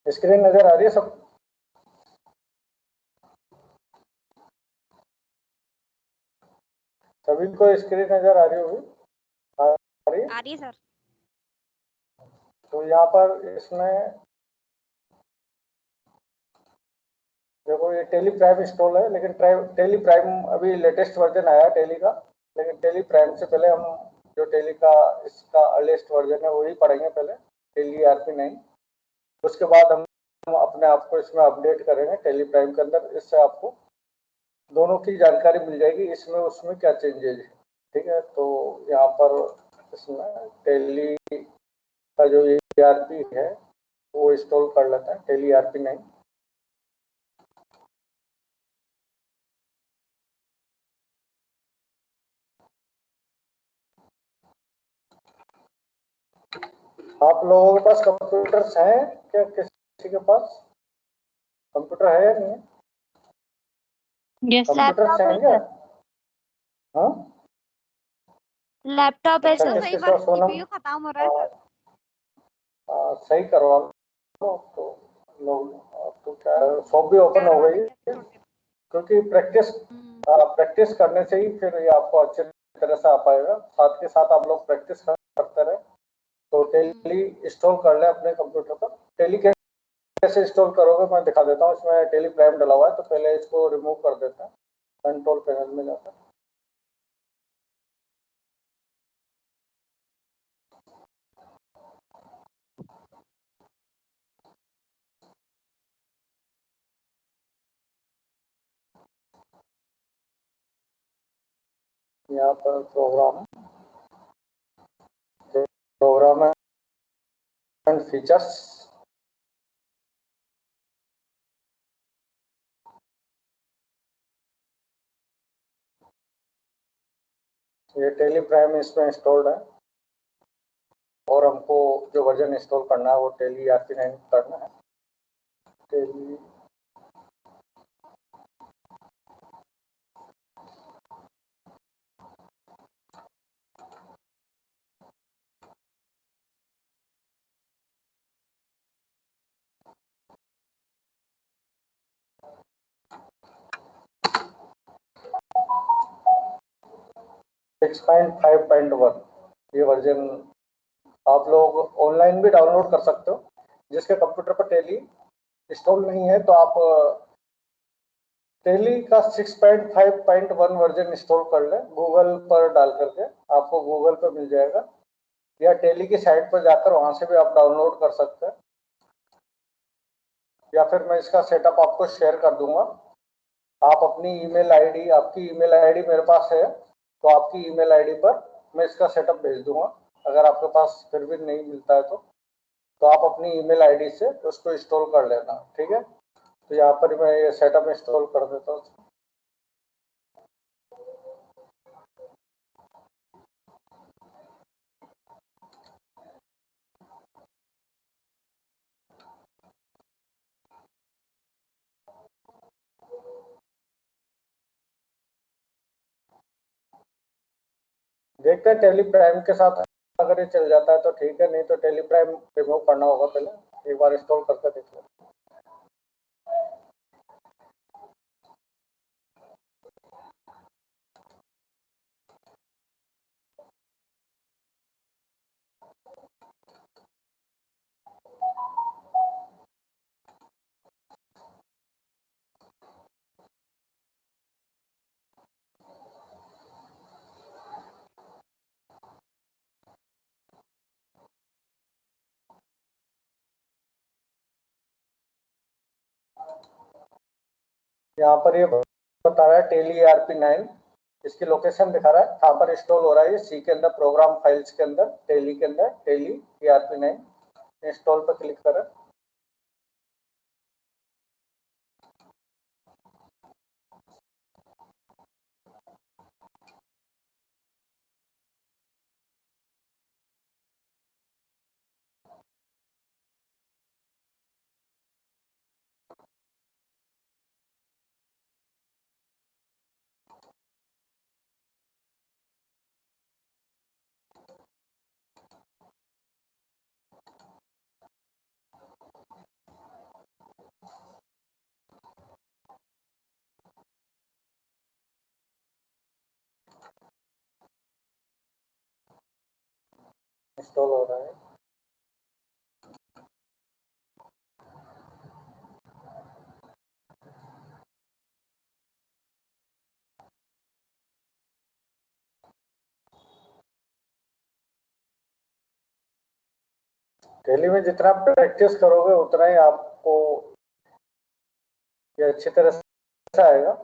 Screen नजर आ रही है सब? सभी को स्क्रीन नजर आ रही होगी? आ रही है? आ रही है सर। तो यहाँ पर इसमें देखो ये टेली प्राइम इंस्टॉल है, लेकिन टेली प्राइम अभी लेटेस्ट वर्जन आया है टेली का, लेकिन टेली प्राइम से पहले हम जो टेली का इसका अर्लीस्ट वर्जन है वही पढ़ेंगे पहले, टेली ERP9। उसके बाद हम अपने आप को इसमें अपडेट करेंगे टेली प्राइम के अंदर, इससे आपको दोनों की जानकारी मिल जाएगी, इसमें उसमें क्या चेंजेज है। ठीक है, तो यहाँ पर इसमें टेली का जो ERP है वो इंस्टॉल कर लेते हैं, टेली ERP9। आप लोगों के पास कंप्यूटर्स हैं क्या? किसी के पास कंप्यूटर है या नहीं? कंप्यूटर्स हैं क्या? हाँ, लैपटॉप है अच्छा, सर। किसके साथ? सोनम, सीपीयू खत्म हो रहा है सर। सही करवा लो तो लोग। तो क्या शॉप भी ओपन हो गई है, क्योंकि प्रैक्टिस करने से ही फिर ये आपको अच्छे तरह से आ पाएगा। साथ के साथ आप लोग प्रैक्टिस करते रहे तो टेली इंस्टॉल कर ले अपने कंप्यूटर पर। टेली कैसे इंस्टॉल करोगे मैं दिखा देता हूँ। इसमें टेली प्राइम डला हुआ है, तो पहले इसको रिमूव कर देते हैं, कंट्रोल पैनल में जाकर। यहाँ पर प्रोग्राम एंड फीचर्स, ये टेली प्राइम इसमें इंस्टॉल्ड है, और हमको जो वर्जन इंस्टॉल करना है वो टेली ERP9 करना है। टेली 6.5.1 ये वर्जन आप लोग ऑनलाइन भी डाउनलोड कर सकते हो। जिसके कंप्यूटर पर टेली इंस्टॉल नहीं है तो आप टेली का 6.5.1 वर्जन इंस्टॉल कर लें, गूगल पर डाल करके आपको गूगल पर मिल जाएगा, या टेली की साइट पर जाकर वहां से भी आप डाउनलोड कर सकते हैं, या फिर मैं इसका सेटअप आपको शेयर कर दूंगा। आप अपनी आपकी ईमेल आईडी मेरे पास है, तो आपकी ईमेल आईडी पर मैं इसका सेटअप भेज दूंगा। अगर आपके पास फिर भी नहीं मिलता है तो आप अपनी ईमेल आईडी से उसको इंस्टॉल कर लेना। ठीक है, तो यहाँ पर मैं ये सेटअप इंस्टॉल कर देता हूँ। देखते हैं टेली प्राइम के साथ अगर ये चल जाता है तो ठीक है, नहीं तो टेली प्राइम रिमूव करना होगा पहले, एक बार इंस्टॉल करके देख लो। यहाँ पर ये बता रहा है टेली ERP9, इसकी लोकेशन दिखा रहा है कहाँ पर इंस्टॉल हो रहा है। ये सी के अंदर प्रोग्राम फाइल्स के अंदर टेली के अंदर टेली ERP9 इंस्टॉल पर क्लिक करें। इंस्टॉल हो रहा है। टेली में जितना प्रैक्टिस करोगे उतना ही आपको ये अच्छी तरह से आएगा।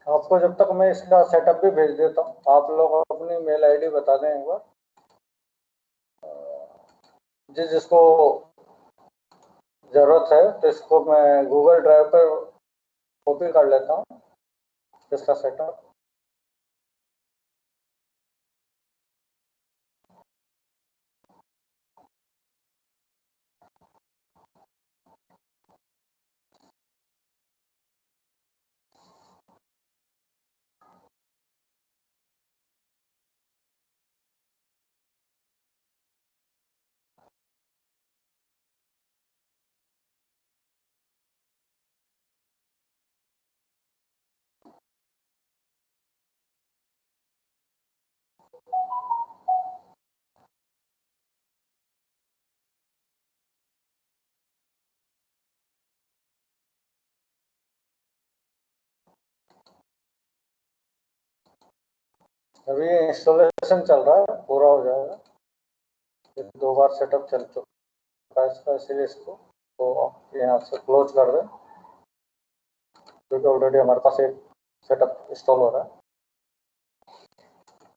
आपको जब तक मैं इसका सेटअप भी भेज देता हूँ, आप लोग अपनी मेल आईडी बता दें एक बार, जिसको ज़रूरत है तो इसको मैं गूगल ड्राइव पर कॉपी कर लेता हूँ इसका सेटअप। अभी इंस्टॉलेशन चल रहा है, पूरा हो जाएगा। ये 2 बार सेटअप चल चुका है इसका, इसलिए इसको तो आप यहाँ से क्लोज कर दें, क्योंकि ऑलरेडी हमारे पास एक सेटअप इंस्टॉल हो रहा है।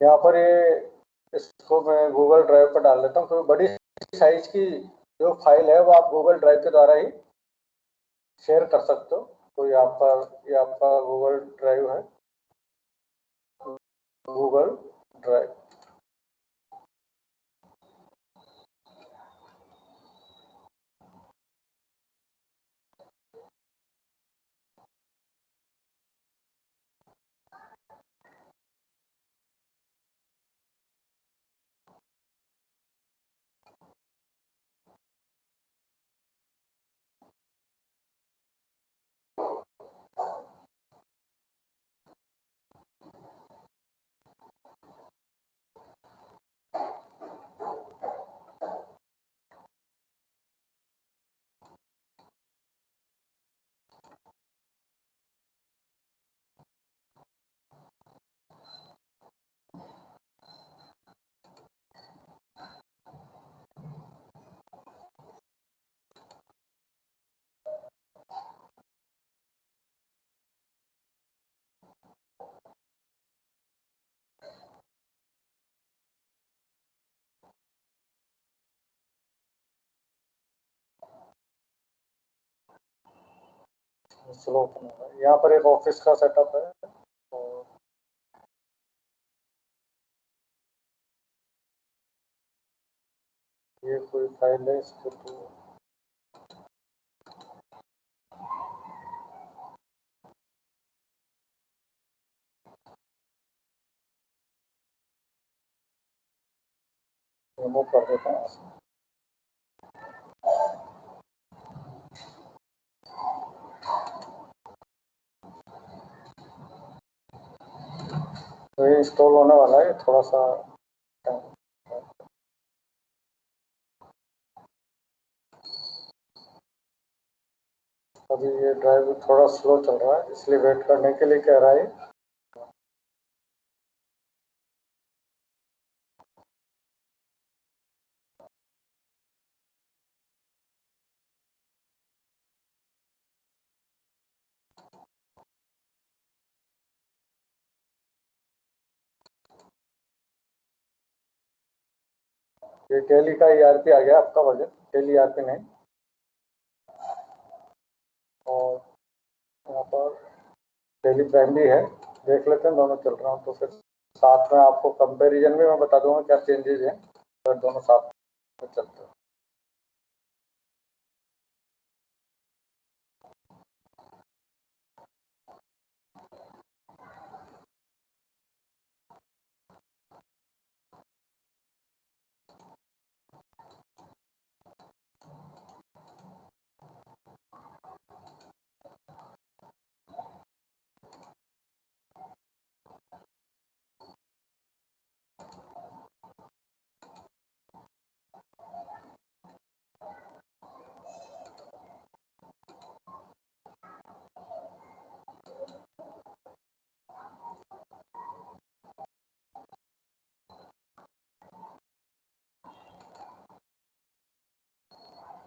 यहाँ पर ये इसको मैं गूगल ड्राइव पर डाल लेता हूँ, क्योंकि बड़ी साइज की जो फाइल है वो आप गूगल ड्राइव के द्वारा ही शेयर कर सकते हो। तो ये आपका गूगल ड्राइव है, गूगल ड्राइव। स्लो ओपन होगा। यहाँ पर एक ऑफिस का सेटअप है, और ये कोई फाइल है, इसको तो रिमूव कर देता हूँ। तो ये इंस्टॉल होने वाला है, थोड़ा सा टाइम। अभी ये ड्राइव थोड़ा स्लो चल रहा है, इसलिए वेट करने के लिए कह रहा है। ये टेली का ईआरपी आ गया आपका वर्जन, टेली ईआरपी नहीं। और यहाँ टेली प्राइम भी है, देख लेते हैं दोनों चल रहा हूँ तो फिर साथ में आपको कंपैरिजन भी मैं बता दूंगा क्या चेंजेस हैं, तो दोनों साथ में चलते हैं।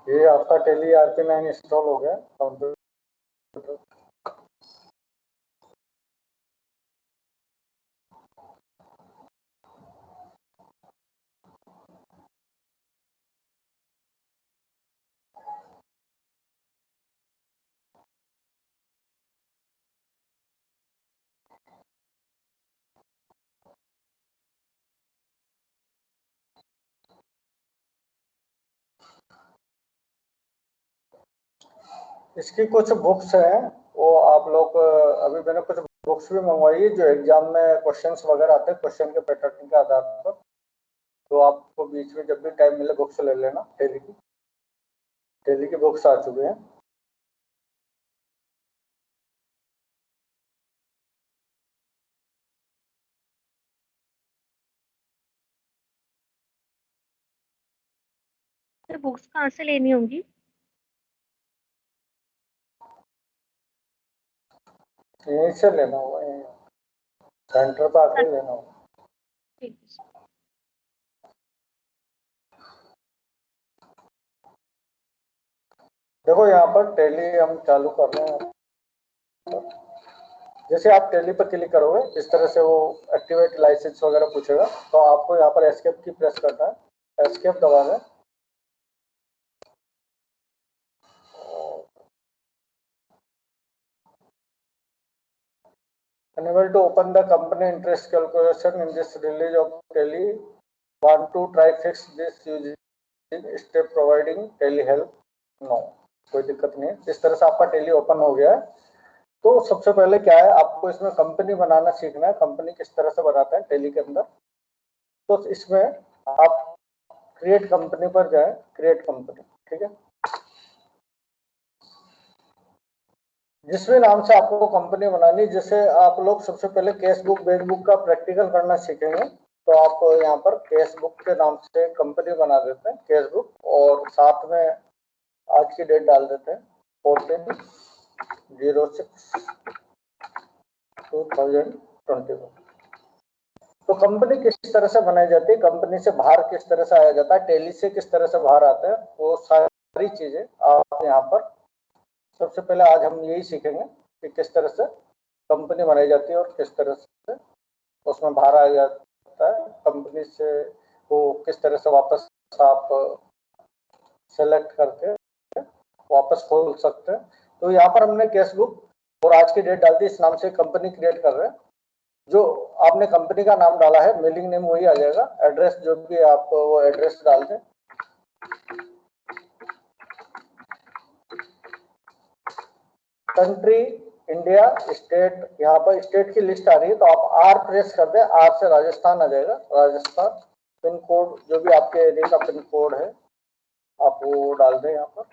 ये आपका टेली RP9 इंस्टॉल हो गया कंप्यूटर। इसकी कुछ बुक्स हैं, वो आप लोग अभी मैंने कुछ बुक्स भी मंगवाई है जो एग्जाम में क्वेश्चंस वगैरह आते हैं क्वेश्चन के पैटर्न के आधार पर, तो आपको बीच में जब भी टाइम मिले बुक्स ले लेना। टेली की बुक्स आ चुके हैं। बुक्स कहाँ से लेनी होंगी? यहीं से लेना होगा, यहीं सेंटर पर आके लेना होगा। ठीक है। देखो यहाँ पर टेली हम चालू कर रहे हैं। जैसे आप टेली पर क्लिक करोगे इस तरह से वो एक्टिवेट लाइसेंस वगैरह पूछेगा, तो आपको यहाँ पर एस्केप की प्रेस करना है, एस्केप दबाना है। Unable to open the company interest calculation in this release of Tele. Want to try fix this using step providing Tele help? No, कोई दिक्कत नहीं है। इस तरह से आपका टेली ओपन हो गया है। तो सबसे पहले क्या है, आपको इसमें कंपनी बनाना सीखना है। कंपनी किस तरह से बनाते हैं टेली के अंदर, तो इसमें आप क्रिएट कंपनी पर जाए, क्रिएट कंपनी, ठीक है। जिस भी नाम से आपको कंपनी बनानी, जैसे आप लोग सबसे पहले कैश बुक बैंक बुक का प्रैक्टिकल करना सीखेंगे, तो आप यहाँ पर कैश बुक के नाम से कंपनी बना देते हैं, कैश बुक, और साथ में आज की डेट डाल देते हैं 14/06/2021। तो कंपनी किस तरह से बनाई जाती है, कंपनी से बाहर किस तरह से आया जाता है, टेली से किस तरह से बाहर आता है, वो सारी चीजें आप यहाँ पर सबसे पहले आज हम यही सीखेंगे कि किस तरह से कंपनी बनाई जाती है और किस तरह से उसमें बाहर आ जाता है। कंपनी से वो किस तरह से वापस आप सेलेक्ट करके वापस खोल सकते हैं। तो यहाँ पर हमने कैश बुक और आज की डेट डाल दी, इस नाम से कंपनी क्रिएट कर रहे हैं। जो आपने कंपनी का नाम डाला है, मेलिंग नेम वही आ जाएगा, एड्रेस जो भी आप वो एड्रेस डाल दें। कंट्री इंडिया, स्टेट, यहाँ पर स्टेट की लिस्ट आ रही है, तो आप आर प्रेस कर दें, आर से राजस्थान आ जाएगा, राजस्थान। पिन कोड जो भी आपके एरिया का पिन कोड है आप वो डाल दें यहाँ पर।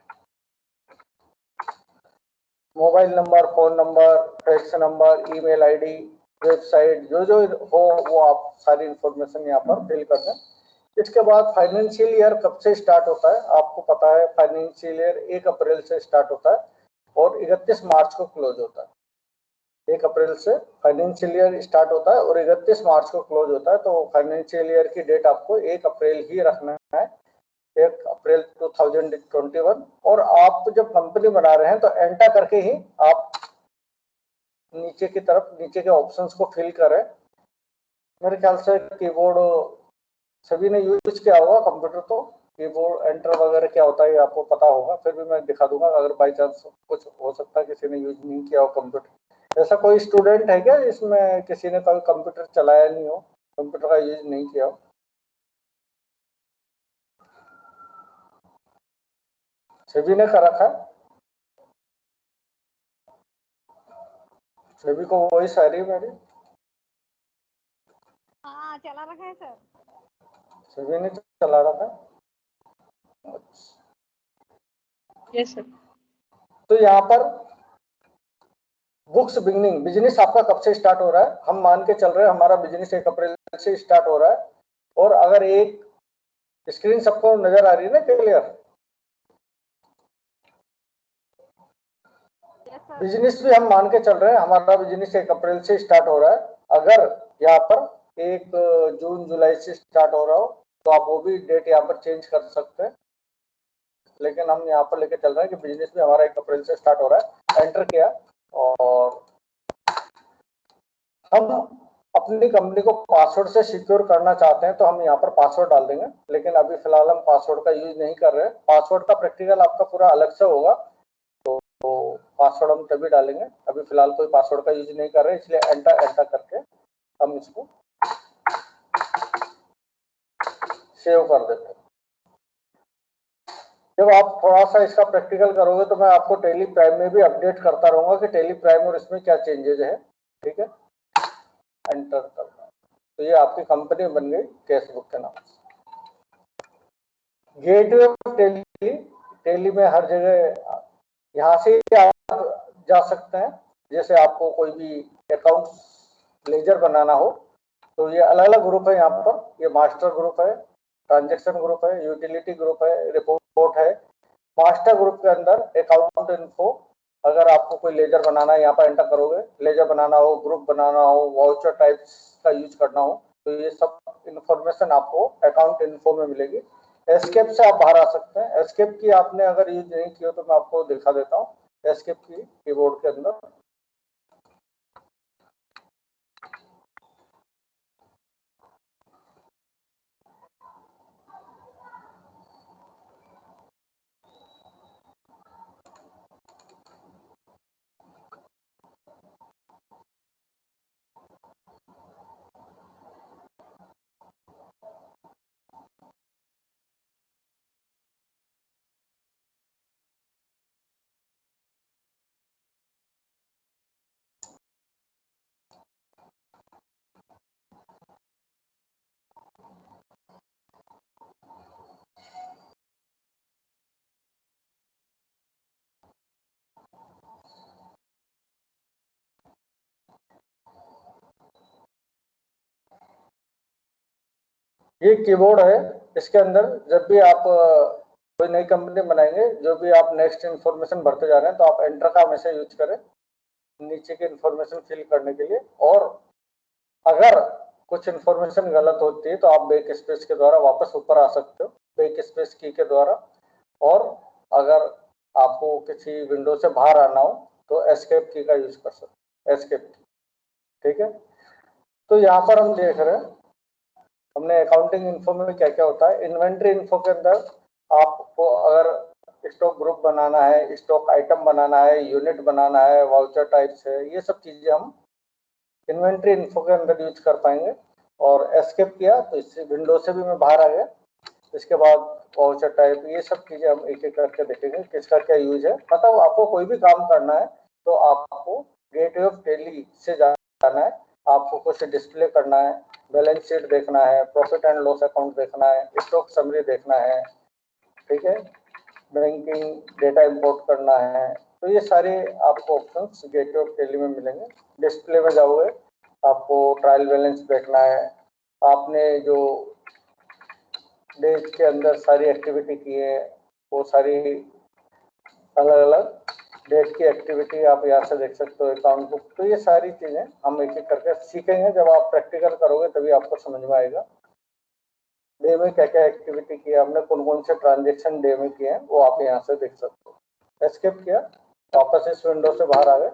Mobile number, phone number, fax number, email ID, website, जो हो वो आप सारी इंफॉर्मेशन यहाँ पर फिल कर दें। इसके बाद फाइनेंशियल ईयर कब से स्टार्ट होता है, आपको पता है फाइनेंशियल ईयर 1 अप्रैल से स्टार्ट होता है और 31 मार्च को क्लोज होता है। 1 अप्रैल से फाइनेंशियल ईयर स्टार्ट होता है और 31 मार्च को क्लोज होता है। तो फाइनेंशियल ईयर की डेट आपको 1 अप्रैल ही रखना है, 1 अप्रैल 2021। और आप जब कंपनी बना रहे हैं तो एंटर करके ही आप नीचे की तरफ नीचे के ऑप्शंस को फिल करें। मेरे ख्याल से कीबोर्ड सभी ने यूज किया होगा कंप्यूटर, तो कीबोर्ड एंटर वगैरह क्या होता है आपको पता होगा, फिर भी मैं दिखा दूंगा अगर बाई चांस कुछ हो सकता है किसी ने यूज नहीं किया हो कंप्यूटर। ऐसा कोई स्टूडेंट है क्या इसमें किसी ने कभी कंप्यूटर चलाया नहीं हो, कंप्यूटर का यूज नहीं किया हो? सभी ने कर रखा है, सभी को वही सारी मेरी हाँ चला रखा है सर। सभी ने चला रखा है। Yes sir. तो यहाँ पर बुक्स बिगनिंग, बिजनेस आपका कब से स्टार्ट हो रहा है? हम मान के चल रहे हैं हमारा बिजनेस 1 अप्रैल से स्टार्ट हो रहा है, और अगर एक स्क्रीन सबको नजर आ रही है ना क्लियर? बिजनेस भी हम मान के चल रहे हैं हमारा बिजनेस 1 अप्रैल से स्टार्ट हो रहा है। अगर यहाँ पर 1 जून जुलाई से स्टार्ट हो रहा हो तो आप वो भी डेट यहाँ पर चेंज कर सकते हैं, लेकिन हम यहाँ पर लेके चल रहे हैं कि बिजनेस भी हमारा 1 अप्रैल से स्टार्ट हो रहा है। एंटर किया और हम अपनी कंपनी को पासवर्ड से सिक्योर करना चाहते हैं तो हम यहाँ पर पासवर्ड डाल देंगे, लेकिन अभी फिलहाल हम पासवर्ड का यूज नहीं कर रहे हैं। पासवर्ड का प्रैक्टिकल आपका पूरा अलग से होगा, तो पासवर्ड हम तभी डालेंगे। अभी फिलहाल कोई पासवर्ड का यूज नहीं कर रहे, इसलिए एंटर करके हम इसको सेव कर देते हैं। जब आप थोड़ा सा इसका प्रैक्टिकल करोगे तो मैं आपको टेली प्राइम में भी अपडेट करता रहूंगा कि टेली प्राइम और इसमें क्या चेंजेज है। ठीक है, एंटर करना। तो ये आपकी कंपनी बन गई कैशबुक के नाम से। गेटवे ऑफ टेली, टेली में हर जगह यहाँ से आप जा सकते हैं। जैसे आपको कोई भी अकाउंट लेजर बनाना हो तो ये अलग अलग ग्रुप है। यहाँ पर ये मास्टर ग्रुप है, ट्रांजैक्शन ग्रुप है, यूटिलिटी ग्रुप है, रिपोर्ट है। मास्टर ग्रुप के अंदर अकाउंट इन्फो, अगर आपको कोई लेजर बनाना है यहाँ पर एंटर करोगे, लेजर बनाना हो, ग्रुप बनाना हो, वाउचर टाइप्स का यूज करना हो, तो ये सब इंफॉर्मेशन आपको अकाउंट इन्फो में मिलेगी। एस्केप से आप बाहर आ सकते हैं। एस्केप की आपने अगर यूज नहीं की हो तो मैं आपको दिखा देता हूँ। एस्केप की कीबोर्ड के अंदर ये कीबोर्ड है। इसके अंदर जब भी आप कोई नई कंपनी बनाएंगे, जो भी आप नेक्स्ट इन्फॉर्मेशन भरते जा रहे हैं, तो आप एंटर का हमेशा यूज करें नीचे की इन्फॉर्मेशन फिल करने के लिए। और अगर कुछ इन्फॉर्मेशन गलत होती है तो आप बैक स्पेस के द्वारा वापस ऊपर आ सकते हो, बैक स्पेस की के द्वारा। और अगर आपको किसी विंडो से बाहर आना हो तो एस्केप की का यूज कर सकते हो, एस्केप की। ठीक है, तो यहाँ पर हम देख रहे हैं हमने अकाउंटिंग इन्फो में क्या क्या होता है। इन्वेंट्री इन्फो के अंदर आपको अगर स्टॉक ग्रुप बनाना है, स्टॉक आइटम बनाना है, यूनिट बनाना है, वाउचर टाइप्स है, ये सब चीजें हम इन्वेंट्री इन्फो के अंदर यूज कर पाएंगे। और एस्केप किया तो इससे विंडो से भी मैं बाहर आ गया। इसके बाद वाउचर टाइप, ये सब चीजें हम एक एक करके देखेंगे किसका क्या यूज है। मतलब आपको कोई भी काम करना है तो आपको गेटवे ऑफ टेली से जाना है। आपको कुछ डिस्प्ले करना है, बैलेंस शीट देखना है, प्रॉफिट एंड लॉस अकाउंट देखना है, स्टॉक समरी देखना है, ठीक है, बैंकिंग डेटा इंपोर्ट करना है, तो ये सारे आपको ऑप्शंस गेटवे ऑफ टेली में मिलेंगे। डिस्प्ले में जाओगे, आपको ट्रायल बैलेंस देखना है, आपने जो डेज के अंदर सारी एक्टिविटी की है वो सारी अलग अलग डेट की एक्टिविटी आप यहाँ से देख सकते हो, अकाउंट बुक। तो ये सारी चीजें हम एक एक करके सीखेंगे। जब आप प्रैक्टिकल करोगे तभी आपको समझ में आएगा डे में क्या क्या एक्टिविटी की है हमने, कौन कौन से ट्रांजेक्शन डे में किए हैं, वो आप यहाँ से देख सकते हो। एस्केप किया, वापस इस विंडो से बाहर आ गए।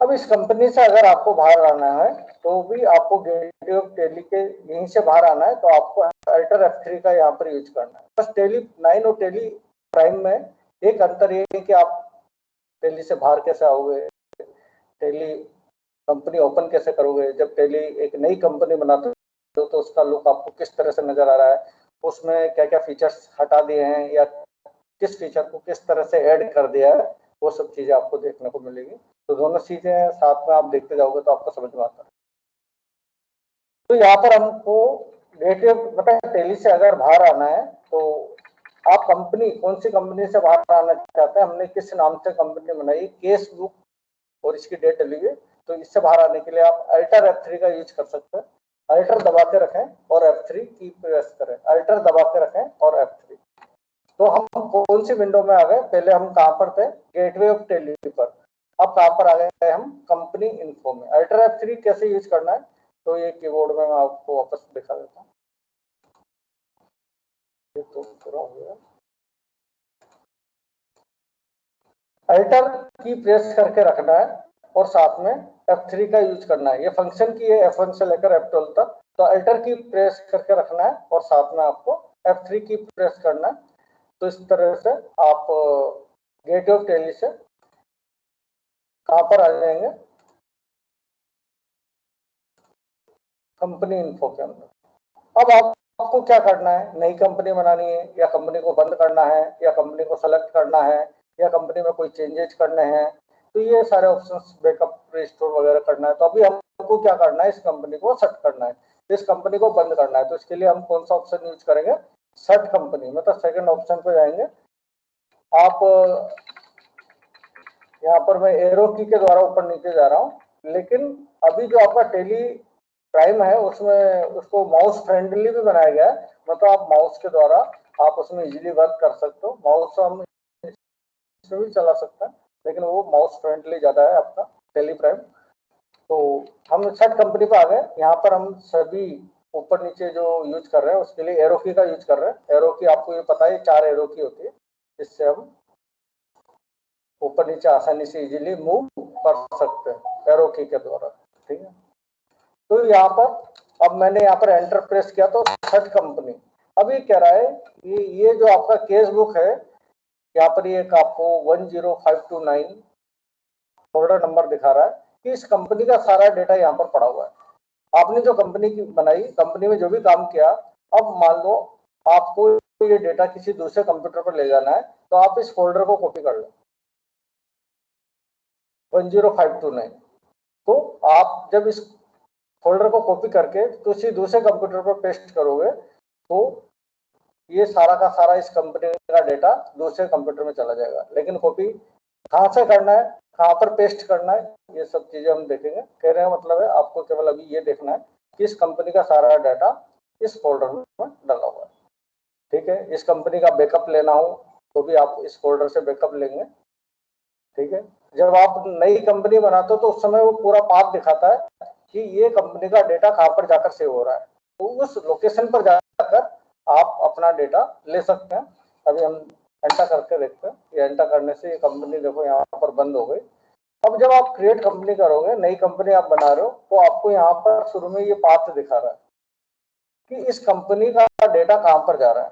अब इस कंपनी से अगर आपको बाहर आना है तो भी आपको गेटवे ऑफ टेली के यहीं से बाहर आना है, तो आपको अल्टर F3 का यहाँ पर यूज करना है। बस टेली 9 और टेली प्राइम में एक अंतर ये है कि आप टेली से बाहर कैसे आओगे, टेली कंपनी ओपन कैसे करोगे, जब टेली एक नई कंपनी बनाते हो तो उसका लुक आपको किस तरह से नजर आ रहा है, उसमें क्या क्या फीचर्स हटा दिए हैं या किस फीचर को किस तरह से ऐड कर दिया है, वो सब चीजें आपको देखने को मिलेगी। तो दोनों चीजें साथ में आप देखते जाओगे तो आपको समझ में आता है। तो यहाँ पर हमको नेटिव मतलब टेली से अगर बाहर आना है तो आप कंपनी कौन सी कंपनी से बाहर आना चाहते हैं, हमने किस नाम से कंपनी बनाई, केस बुक और इसकी डेट डली है, तो इससे बाहर आने के लिए आप अल्टर F3 का यूज कर सकते हैं। अल्टर दबा के रखें और F3 की प्रेस करें, अल्टर दबा के रखें और F3। तो हम कौन सी विंडो में आ गए, पहले हम कहां पर थे, गेटवे ऑफ टेली पर, अब कहां पर आ गए हम, कंपनी इन्फो में। अल्टर F3 कैसे यूज करना है, तो ये कीबोर्ड में मैं आपको वापस दिखा देता हूँ। ये तो पूरा हो गया। अल्टर की प्रेस करके रखना है और साथ में F3 का यूज करना है। ये फंक्शन की है F1 से लेकर F12 तक, तो अल्टर की प्रेस करके रखना है और साथ में आपको F3 की प्रेस करना है। तो इस तरह से आप गेटवे ऑफ टेली से कहां पर आ जाएंगे, कंपनी इन्फो के अंदर। अब आपको क्या करना है, नई कंपनी बनानी है या कंपनी को बंद करना है या कंपनी को सेलेक्ट करना है या कंपनी में कोई चेंजेस करने हैं, तो ये सारे ऑप्शंस बैकअप रिस्टोर वगैरह करना है। तो अभी हमको क्या करना है, इस कंपनी को सेट करना है, इस कंपनी को बंद करना है। तो इसके लिए हम कौन सा ऑप्शन यूज करेंगे, सेट कंपनी, मतलब सेकंड ऑप्शन पे जाएंगे आप। यहाँ पर मैं एरो की के द्वारा ऊपर नीचे जा रहा हूँ, लेकिन अभी जो आपका टेली प्राइम है उसमें उसको माउस फ्रेंडली भी बनाया गया है, मतलब आप माउस के द्वारा आप उसमें इजीली वर्क कर सकते हो। माउस हम इसमें भी चला सकते हैं, लेकिन वो माउस फ्रेंडली ज्यादा है आपका टेली प्राइम। तो हम सेट कंपनी पे आ गए। यहाँ पर हम सभी ऊपर नीचे जो यूज कर रहे हैं उसके लिए एरो की का यूज कर रहे हैं। एरो की आपको ये पता है 4 एरो की होती है, इससे हम ऊपर नीचे आसानी से इजीली मूव कर सकते हैं एरो की के द्वारा, ठीक है। तो यहाँ पर अब मैंने यहाँ पर एंटर प्रेस किया तो सेट कंपनी, अब ये कह रहा है ये जो आपका केस बुक है, यहाँ पर ये आपको 10529 फोल्डर नंबर दिखा रहा है कि इस कंपनी का सारा डेटा यहाँ पर पड़ा हुआ है। आपने जो कंपनी की बनाई, कंपनी में जो भी काम किया, अब मान लो आपको ये डेटा किसी दूसरे कंप्यूटर पर ले जाना है, तो आप इस फोल्डर को कॉपी कर लो 10529। तो आप जब इस फोल्डर को कॉपी करके किसी दूसरे कंप्यूटर पर पेस्ट करोगे तो ये सारा का सारा इस कंपनी का डेटा दूसरे कंप्यूटर में चला जाएगा। लेकिन कॉपी कहाँ से करना है, कहाँ पर पेस्ट करना है, ये सब चीजें हम देखेंगे। कह रहे हैं मतलब है आपको केवल अभी ये देखना है कि इस कंपनी का सारा डाटा इस फोल्डर में डाला हुआ है, ठीक है। इस कंपनी का बैकअप लेना हो तो भी आप इस फोल्डर से बैकअप लेंगे, ठीक है। जब आप नई कंपनी बनाते हो तो उस समय वो पूरा पाथ दिखाता है कि ये कंपनी का डेटा कहाँ पर जाकर सेव हो रहा है, तो उस लोकेशन पर जाकर आप अपना डेटा ले सकते हैं। अभी हम एंटर करके देखते हैं, ये एंटर करने से ये कंपनी देखो यहाँ पर बंद हो गई। अब जब आप क्रिएट कंपनी करोगे, नई कंपनी आप बना रहे हो, तो आपको यहाँ पर शुरू में ये पाथ दिखा रहा है कि इस कंपनी का डेटा कहाँ पर जा रहा है।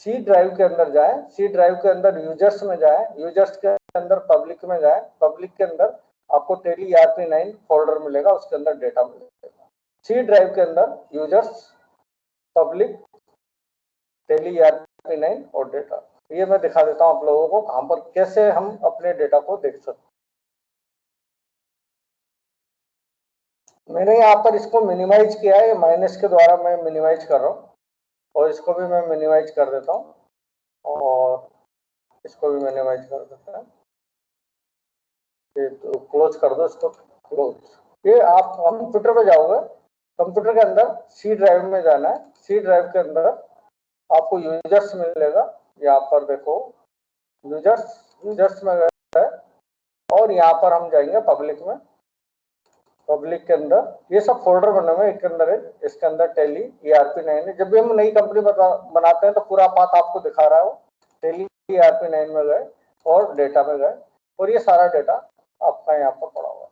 सी ड्राइव के अंदर जाए, सी ड्राइव के अंदर यूजर्स में जाए, यूजर्स के अंदर पब्लिक में जाए, पब्लिक के अंदर आपको टेली ERP9 फोल्डर मिलेगा, उसके अंदर डेटा मिलेगा। सी ड्राइव के अंदर यूजर्स, पब्लिक, टेली ERP9 और डेटा। ये मैं दिखा देता हूँ आप लोगों को कहां पर कैसे हम अपने डेटा को देख सकते। मैंने यहाँ पर इसको मिनिमाइज किया है, माइनस के द्वारा मैं मिनिमाइज कर रहा हूँ, और इसको भी मैं मिनिमाइज कर देता हूँ और इसको भी मिनिमाइज कर देता है। ये तो क्लोज कर दो इसको, क्लोज। ये आप कंप्यूटर पे जाओगे, कंप्यूटर के अंदर सी ड्राइव में जाना है, सी ड्राइव के अंदर आपको यूजर्स मिलेगा। यहाँ पर देखो यूजर्स में गए और यहाँ पर हम जाएंगे पब्लिक में। पब्लिक के अंदर ये सब फोल्डर बने हुए हैं, एक के अंदर है, इसके अंदर टेली ERP9 है। जब भी हम नई कंपनी बनाते हैं तो पूरा पाथ आपको दिखा रहा है, वो टेली ERP9 में गए और डेटा में गए और ये सारा डेटा आपका यहाँ पर पड़ा हुआ है।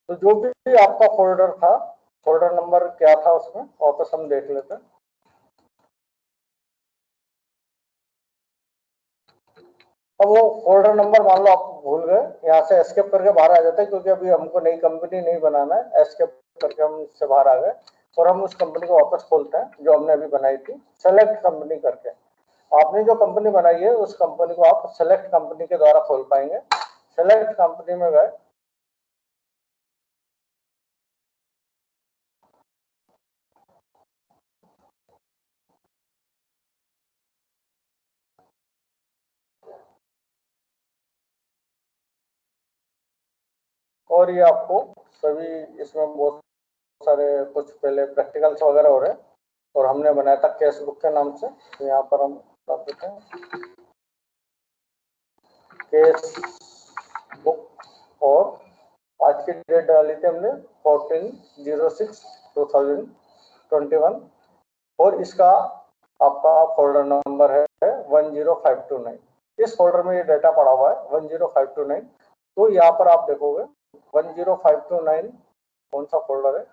तो जो भी आपका फोल्डर था, फोल्डर नंबर क्या था उसमें वापस हम देख लेते हैं। अब वो फोल्डर नंबर मान लो आप भूल गए, यहाँ से एस्केप करके बाहर आ जाते हैं, क्योंकि अभी हमको नई कंपनी नहीं बनाना है। एस्केप करके हम इससे बाहर आ गए और हम उस कंपनी को वापस खोलते हैं जो हमने अभी बनाई थी, सेलेक्ट कंपनी करके। आपने जो कंपनी बनाई है उस कंपनी को आप सेलेक्ट कंपनी के द्वारा खोल पाएंगे। सेलेक्ट कंपनी में गए, और ये आपको सभी इसमें बहुत सारे कुछ पहले प्रैक्टिकल्स वगैरह हो रहे हैं, और हमने बनाया था केस बुक के नाम से। तो यहाँ पर हम डाल देते हैं केस बुक, और आज की डेट डाली थी हमने 14/06/2021, और इसका आपका फोल्डर नंबर है 10529। इस फोल्डर में ये डाटा पड़ा हुआ है 10529। तो यहाँ पर आप देखोगे 10529 कौन सा फोल्डर है,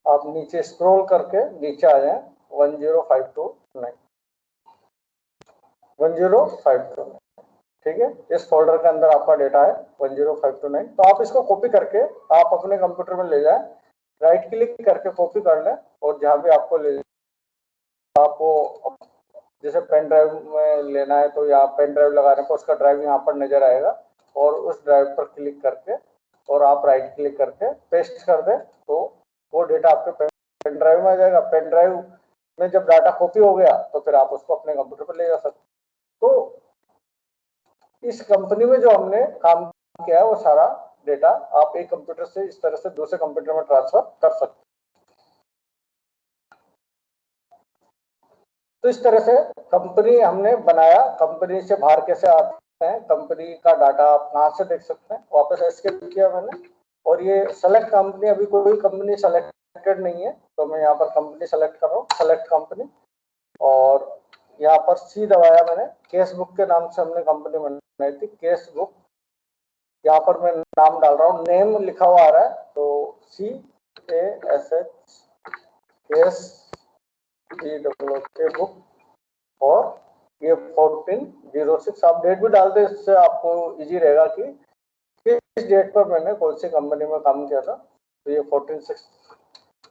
आप नीचे स्क्रॉल करके नीचे आ जाए 10529, 10529, ठीक है। इस फोल्डर के अंदर आपका डेटा है 10529। तो आप इसको कॉपी करके आप अपने कंप्यूटर में ले जाए, राइट क्लिक करके कॉपी कर लें, और जहां भी आपको ले आपको जैसे पेन ड्राइव में लेना है तो यहाँ पेन ड्राइव लगाने पर उसका ड्राइव यहाँ पर नजर आएगा, और उस ड्राइव पर क्लिक करके और आप राइट क्लिक करके पेस्ट कर दें तो वो डेटा आपके पेन ड्राइव में आ जाएगा। पेन ड्राइव में जब डाटा कॉपी हो गया तो फिर आप उसको अपने कंप्यूटर पर ले जा सकते। तो इस कंपनी में जो हमने काम किया है वो सारा डेटा आप एक कंप्यूटर से इस तरह से दूसरे कंप्यूटर में ट्रांसफर कर सकते हैं। तो इस तरह से कंपनी हमने बनाया। कंपनी से बाहर कैसे आते हैं, कंपनी का डाटा आप कहाँ से देख सकते हैं, वापस एस्केप किया मैंने, और ये सेलेक्ट कंपनी, अभी कोई कंपनी सेलेक्टेड नहीं है तो मैं यहाँ पर कंपनी सेलेक्ट कर रहा हूँ, सेलेक्ट कंपनी, और यहाँ पर सी दबाया मैंने। केस बुक के नाम से हमने कंपनी बनाई थी, केस बुक। यहाँ पर मैं नाम डाल रहा हूँ, नेम लिखा हुआ आ रहा है तो CASH केस के बुक, और ये 14/06। आप डेट भी डाल दे, इससे आपको इजी रहेगा कि किस डेट पर मैंने कौन सी कंपनी में काम किया था। तो ये 14/06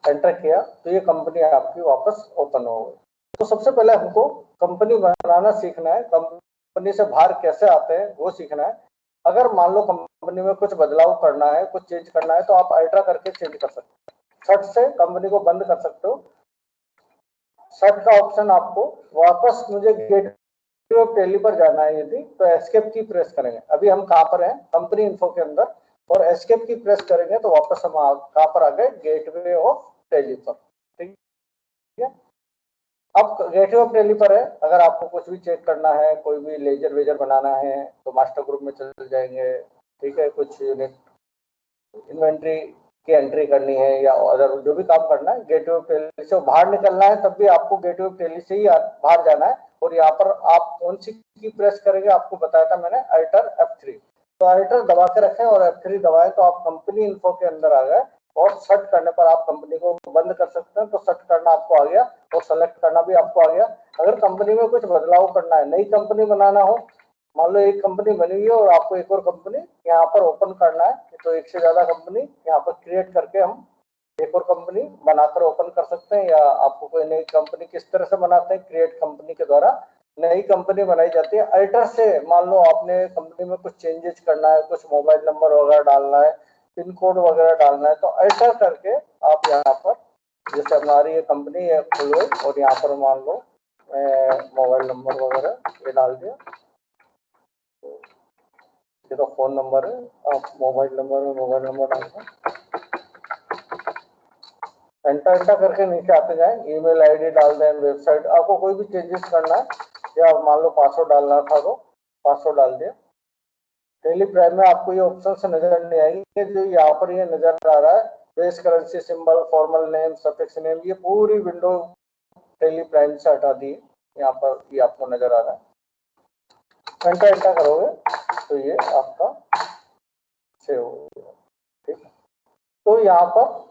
एंटर किया तो ये कंपनी आपकी वापस ओपन हो गई। तो सबसे पहले हमको कंपनी बनाना सीखना है, कंपनी से बाहर कैसे आते हैं वो सीखना है। अगर मान लो कंपनी में कुछ बदलाव करना है, कुछ चेंज करना है, तो आप अल्ट्रा करके चेंज कर सकते हैं। शट से कंपनी को बंद कर सकते हो। शट का ऑप्शन आपको वापस मुझे गेटवे ऑफ टैली पर जाना है यदि, तो एस्केप की प्रेस करेंगे। अभी हम कहाँ पर हैं, कंपनी इन्फो के अंदर, और एस्केप की प्रेस करेंगे तो वापस हम कहाँ पर आ गए, गेटवे ऑफ टैली पर, ठीक है। अब गेटवे ऑफ टैली पर है, अगर आपको कुछ भी चेक करना है, कोई भी लेजर वेजर बनाना है तो मास्टर ग्रुप में चले जाएंगे, ठीक है। कुछ यूनिट इन्वेंट्री की एंट्री करनी है या अदर जो भी काम करना है, गेटवे ऑफ टैली से बाहर निकलना है तब भी आपको गेटवे ऑफ टैली से ही बाहर जाना है। और यहाँ पर आप कौन सी की प्रेस करेंगे, आपको बताया था मैंने, अल्टर F3। तो अल्टर दबा के रखें और F3 दबाएं तो आप कंपनी इन्फो के अंदर आ गए, और सर्च करने पर आप कंपनी को बंद कर सकते हैं। तो सर्च करना आपको आ गया और सेलेक्ट करना भी आपको आ गया। अगर कंपनी में कुछ बदलाव करना है, नई कंपनी बनाना हो, मान लो एक कंपनी बनी हुई है और आपको एक और कंपनी यहाँ पर ओपन करना है, तो एक से ज्यादा कंपनी यहाँ पर क्रिएट करके हम एक और कंपनी बनाकर ओपन कर सकते हैं। या आपको कोई नई कंपनी किस तरह से बनाते हैं, क्रिएट कंपनी के द्वारा नई कंपनी बनाई जाती है। अल्टर से मान लो आपने कंपनी में कुछ चेंजेस करना है, कुछ मोबाइल नंबर वगैरह डालना है, पिन कोड वगैरह डालना है, तो अल्टर करके आप यहाँ पर, जैसे हमारी ये कंपनी है खुल गई, और यहाँ पर मान लो मोबाइल नंबर वगैरह ये डाल दिया, ये तो फोन नंबर है, आप मोबाइल नंबर में मोबाइल नंबर डालना, एंटर एंटर करके नीचे आते जाएं, ईमेल आईडी डाल दें, वेबसाइट, आपको कोई भी चेंजेस करना है, या मान लो पासवर्ड डालना था तो पासवर्ड डाल दिया। टैली प्राइम में आपको ये ऑप्शन से नजर नहीं आएगी, जो यहाँ पर ये नजर आ रहा है, base currency symbol, formal name, suffix name, ये पूरी विंडो टैली प्राइम से हटा दी, यहाँ पर ये आपको नजर आ रहा है। एंटर एंटर करोगे तो ये आपका सेव हो गया, ठीक है। तो यहाँ पर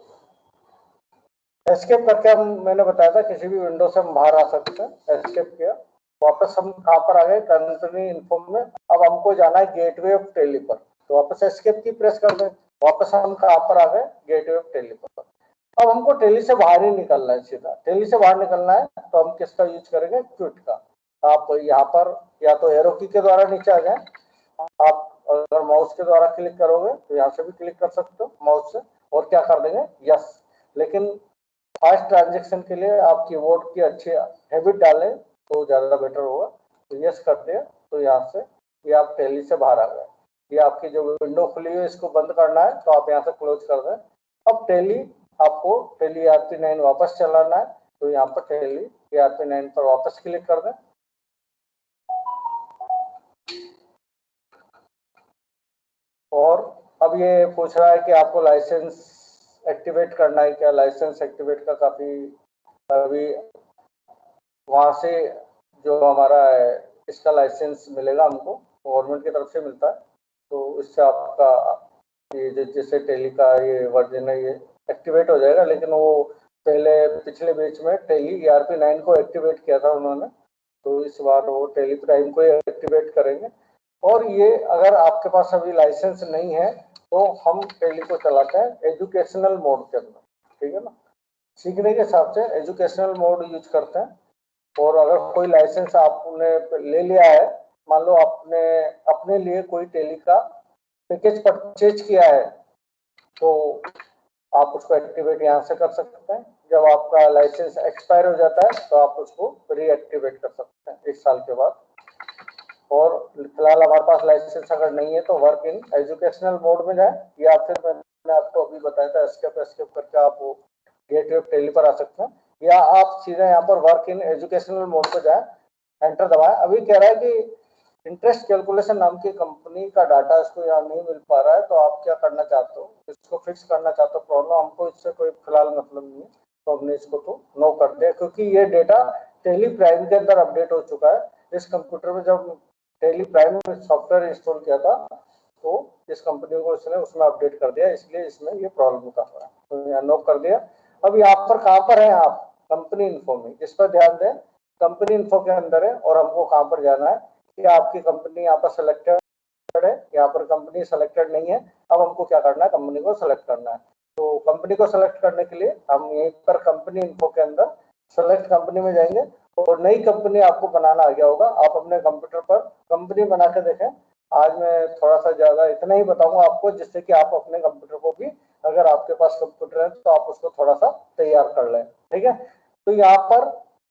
एस्केप करके हम, मैंने बताया था किसी भी विंडो से हम बाहर आ सकते हैं, एस्केप किया वापस हम कहाँ पर आ गए, कंपनी इन्फो में। अब हमको जाना है गेटवे ऑफ टेली पर, तो वापस एस्केप की प्रेस कर दें, वापस हम कहाँ पर आ गए, गेटवे ऑफ टेली पर। अब हमको टेली से बाहर ही निकलना है, सीधा टेली से बाहर निकलना है तो हम किसका यूज करेंगे, क्विट का। आप यहाँ पर या तो एरो की के द्वारा नीचे आ जाए, आप अगर माउस के द्वारा क्लिक करोगे तो यहाँ से भी क्लिक कर सकते हो माउस से, और क्या कर देंगे, यस। लेकिन फास्ट ट्रांजेक्शन के लिए आप कीबोर्ड की अच्छी हैबिट डालें तो ज़्यादा बेटर होगा। तो यस करते हैं तो यहाँ से ये आप टेली से बाहर आ गए। ये आपकी जो विंडो खुली है इसको बंद करना है तो आप यहाँ से क्लोज कर दें। अब टेली आपको टेली ERP9 वापस चलाना है तो यहाँ पर टेली ERP9 पर वापस क्लिक कर दें। और अब ये पूछ रहा है कि आपको लाइसेंस एक्टिवेट करना है क्या। लाइसेंस एक्टिवेट का काफ़ी अभी वहाँ से जो हमारा है इसका लाइसेंस मिलेगा हमको, गवर्नमेंट की तरफ से मिलता है। तो इससे आपका ये जैसे टेली का ये वर्जन है ये एक्टिवेट हो जाएगा। लेकिन वो पहले पिछले बैच में टेली ERP9 को एक्टिवेट किया था उन्होंने, तो इस बार वो टेली प्राइम को एक्टिवेट करेंगे। और ये अगर आपके पास अभी लाइसेंस नहीं है तो हम टेली को चलाते हैं एजुकेशनल मोड के अंदर, ठीक है ना, सीखने के हिसाब से एजुकेशनल मोड यूज करते हैं। और अगर कोई लाइसेंस आपने ले लिया है, मान लो आपने अपने लिए कोई टेली का पैकेज परचेज किया है, तो आप उसको एक्टिवेट यहाँ से कर सकते हैं। जब आपका लाइसेंस एक्सपायर हो जाता है तो आप उसको रीएक्टिवेट कर सकते हैं 1 साल के बाद। और फिलहाल हमारे पास लाइसेंस अगर नहीं है तो वर्क इन एजुकेशनल मोड में जाए, या फिर मैंने आपको अभी बताया था एस्केप करके आप गेटवे ऑफ टेली पर आ सकते हैं, या आप सीधे यहाँ पर वर्क इन एजुकेशनल मोड पर जाए, एंटर दबाएं। अभी कह रहा है कि इंटरेस्ट कैलकुलेशन नाम की कंपनी का डाटा इसको यहाँ नहीं मिल पा रहा है, तो आप क्या करना चाहते हो, इसको फिक्स करना चाहते हो प्रॉब्लम, हमको इससे कोई फिलहाल मतलब नहीं है, तो हमने इसको तो नो कर दिया क्योंकि ये डेटा टेली प्राइम के अंदर अपडेट हो चुका है। इस कंप्यूटर में जब टेली प्राइम सॉफ्टवेयर इंस्टॉल किया था तो इस कंपनी को इसने उसमें अपडेट कर दिया, इसलिए इसमें ये प्रॉब्लम कर रहा है, तो यहाँ नो कर दिया। अब यहाँ पर कहाँ पर है आप, कंपनी इन्फो में, इस पर ध्यान दें। कंपनी इन्फो के अंदर है और हमको कहाँ पर जाना है कि आपकी कंपनी यहाँ पर सिलेक्टेड है, यहाँ पर कंपनी सिलेक्टेड नहीं है। अब हमको क्या करना है, कंपनी को सिलेक्ट करना है। तो कंपनी को सिलेक्ट करने के लिए हम यहीं पर कंपनी इन्फो के अंदर सेलेक्ट कंपनी में जाएंगे और नई कंपनी आपको बनाना आ गया होगा। आप अपने कंप्यूटर पर कंपनी बना के देखें। आज मैं थोड़ा सा ज्यादा इतना ही बताऊंगा आपको जिससे कि आप अपने कंप्यूटर को भी, अगर आपके पास कंप्यूटर है तो आप उसको थोड़ा सा तैयार कर लें, ठीक है। तो यहाँ पर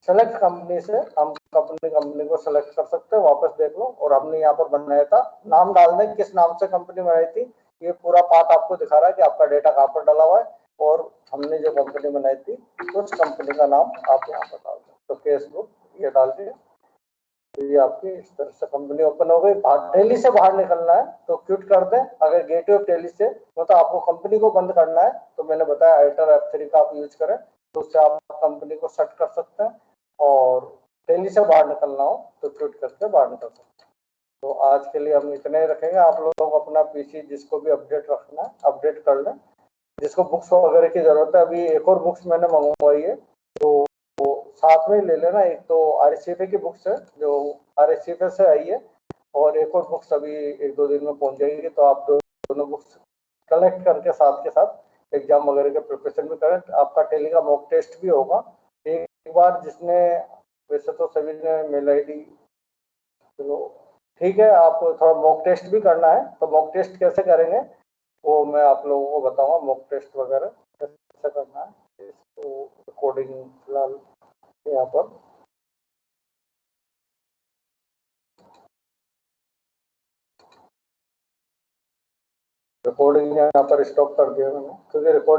सेलेक्ट कंपनी से हम कंपनी को सेलेक्ट कर सकते हैं, वापस देख लो। और हमने यहाँ पर बनाया था, नाम डाल दें किस नाम से कंपनी बनाई थी, ये पूरा पार्ट आपको दिखा रहा है कि आपका डेटा कहाँ पर डाला हुआ है और हमने जो कंपनी बनाई थी उस कंपनी का नाम आप यहाँ पर डाल दें। तो फेसबुक ये डाल दिए, तो ये आपकी इस तरह से कंपनी ओपन हो गई। टेली से बाहर निकलना है तो क्विट कर दें। अगर गेटवे ऑफ टेली से मतलब आपको कंपनी को बंद करना है तो मैंने बताया अल्टर F3 का आप यूज करें, तो उससे आप कंपनी को सेट कर सकते हैं। और टेली से बाहर निकलना हो तो क्विट करके बाहर निकल सकते हैं। तो आज के लिए हम इतने ही रखेंगे। आप लोग अपना पीसी जिसको भी अपडेट रखना है अपडेट कर लें, जिसको बुक्स वगैरह की जरूरत है। अभी एक और बुक्स मैंने मंगवाई है तो साथ में ले लेना। एक तो RSCFA की बुक्स है जो RSCFA से आई है, और एक और बुक्स अभी 1-2 दिन में पहुंच जाएगी, तो आप दोनों बुक्स कलेक्ट करके साथ के साथ एग्जाम वगैरह के प्रिपरेशन भी करें। आपका टेली का मॉक टेस्ट भी होगा एक बार, जिसने वैसे तो सभी ने मेल ID, चलो ठीक है, आप थोड़ा मॉक टेस्ट भी करना है तो मॉक टेस्ट कैसे करेंगे वो मैं आप लोगों को बताऊंगा। मॉक टेस्ट वगैरह कैसे करना है इसको रिकॉर्डिंग फिलहाल यहाँ पर रिकॉर्डिंग यहाँ पर स्टॉप कर दिया मैंने, क्योंकि रिकॉर्ड